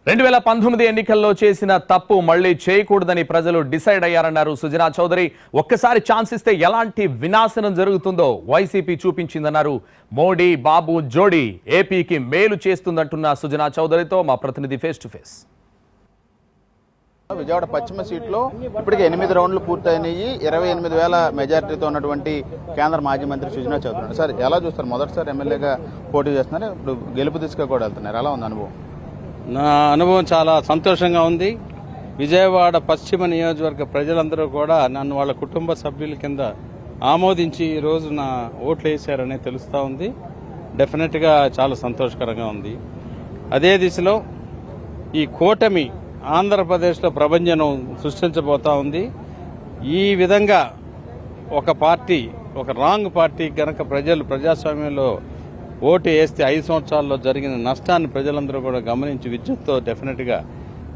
2019 ఎన్నికల్లో చేసిన తప్పు మళ్లీ చేయకూడదని ప్రజలు డిసైడ్ అయ్యారన్నారు సుజనా చౌదరి. ఒక్కసారి ఛాన్స్ ఇస్తే ఎలాంటి వినాశనం జరుగుతుందో వైసీపీ చూపించిందన్నారు. మోడీ బాబు జోడీ ఏపీకి మేలు చేస్తుందంటున్న సుజనా చౌదరితో మా ప్రతినిధి ఫేస్ టు ఫేస్. విజయవాడ పశ్చిమ సీట్లో ఇప్పటికే 8 రౌండ్లు పూర్తయినాయి. 28,000 మెజారిటీతో ఉన్నటువంటి కేంద్ర మాజీ మంత్రి సుజనా చౌదరి. సార్ ఎలా చూస్తారు? మొదటిసారి ఎమ్మెల్యేగా పోటీ చేస్తున్నారు, ఇప్పుడు గెలుపు దిశగా కూడా వెళ్తున్నారు. ఎలా ఉంది అనుభవం? నా అనుభవం చాలా సంతోషంగా ఉంది. విజయవాడ పశ్చిమ నియోజకవర్గ ప్రజలందరూ కూడా నన్ను వాళ్ళ కుటుంబ సభ్యుల కింద ఆమోదించి ఈ రోజు నా ఓట్లు వేశారని తెలుస్తూ ఉంది. డెఫినెట్గా చాలా సంతోషకరంగా ఉంది. అదే దిశలో ఈ కూటమి ఆంధ్రప్రదేశ్లో ప్రభంజనం సృష్టించబోతా ఉంది. ఈ విధంగా ఒక పార్టీ, ఒక రాంగ్ పార్టీ గనక ప్రజలు ప్రజాస్వామ్యంలో ఓటు వేస్తే 5 సంవత్సరాల్లో జరిగిన నష్టాన్ని ప్రజలందరూ కూడా గమనించి విద్యుత్తో డెఫినెట్గా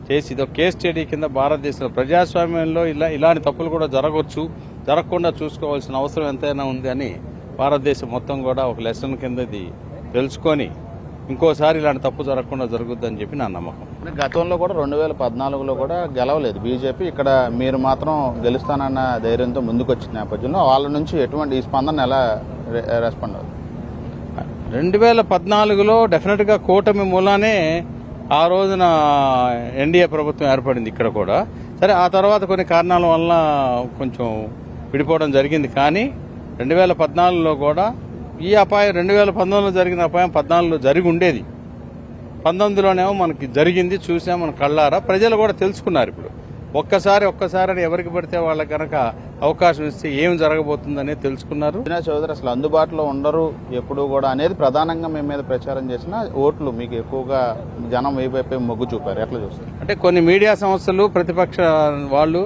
చేసి ఇది ఒక కేస్ స్టడీ కింద భారతదేశంలో ప్రజాస్వామ్యంలో ఇలాంటి తప్పులు కూడా జరగకుండా చూసుకోవాల్సిన అవసరం ఎంతైనా ఉంది అని భారతదేశం మొత్తం కూడా ఒక లెసన్ కింద ఇది తెలుసుకొని ఇంకోసారి ఇలాంటి తప్పు జరగకుండా జరుగుద్దని చెప్పి నా నమ్మకం. గతంలో కూడా 2014లో కూడా గెలవలేదు బీజేపీ. ఇక్కడ మీరు మాత్రం గెలుస్తానన్న ధైర్యంతో ముందుకొచ్చిన నేపథ్యంలో వాళ్ళ నుంచి ఎటువంటి ఈ స్పందన ఎలా రెస్పాండ్ అవుతుంది? 2014లో డెఫినెట్గా కూటమి మూలానే ఆ రోజున ఎన్డీఏ ప్రభుత్వం ఏర్పడింది ఇక్కడ కూడా. సరే, ఆ తర్వాత కొన్ని కారణాల వల్ల కొంచెం విడిపోవడం జరిగింది. కానీ 2014లో కూడా ఈ అపాయం 2019లో జరిగిన అపాయం 14లో జరిగి ఉండేది. 19లోనేమో మనకి జరిగింది, చూసాం మన కళ్ళారా. ప్రజలు కూడా తెలుసుకున్నారు. ఇప్పుడు ఒక్కసారి ఎవరికి పడితే వాళ్ళకి కనుక అవకాశం ఇస్తే ఏం జరగబోతుందనే తెలుసుకున్నారు. సుజనా చౌదరి అసలు అందుబాటులో ఉండరు ఎప్పుడు కూడా అనేది ప్రధానంగా మీ మీద ప్రచారం చేసిన ఓట్లు మీకు ఎక్కువగా జనం వైపై మొగ్గు చూపారు. ఎట్లా చూస్తారు? అంటే కొన్ని మీడియా సంస్థలు, ప్రతిపక్ష వాళ్ళు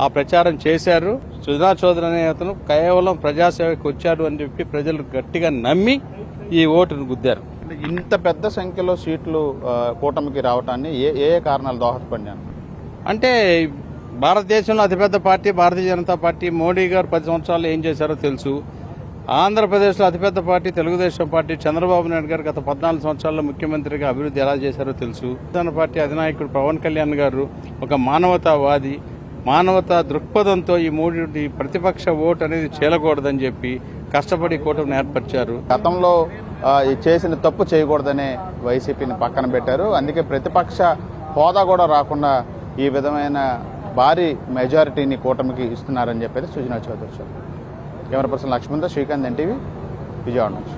ఆ ప్రచారం చేశారు. సుజనా చౌదరి అనే అతను కేవలం ప్రజాసేవకు వచ్చాడు అని చెప్పి ప్రజలు గట్టిగా నమ్మి ఈ ఓటును గుద్దారు. ఇంత పెద్ద సంఖ్యలో సీట్లు కూటమికి రావటాన్ని ఏ కారణాలు దోహదపడినాను? అంటే భారతదేశంలో అతిపెద్ద పార్టీ భారతీయ జనతా పార్టీ. మోడీ గారు 10 సంవత్సరాలు ఏం చేశారో తెలుసు. ఆంధ్రప్రదేశ్లో అతిపెద్ద పార్టీ తెలుగుదేశం పార్టీ. చంద్రబాబు నాయుడు గారు గత 14 సంవత్సరాల్లో ముఖ్యమంత్రిగా అభివృద్ధి ఎలా చేశారో తెలుసు. జన పార్టీ అధినాయకుడు పవన్ కళ్యాణ్ గారు ఒక మానవతావాది, మానవతా దృక్పథంతో ఈ మూడి ప్రతిపక్ష ఓటు అనేది చేయకూడదని చెప్పి కష్టపడి కూటమిని ఏర్పరిచారు. గతంలో చేసిన తప్పు చేయకూడదనే వైసీపీని పక్కన పెట్టారు. అందుకే ప్రతిపక్ష హోదా కూడా రాకుండా ఈ విధమైన భారీ మెజారిటీని కూటమికి ఇస్తున్నారని చెప్పేది సుజనా చౌదరి. కెమెరా పర్సన్ లక్ష్మణ్తో శ్రీకాంత్, ఎన్టీవీ, విజయవాడ నుంచి.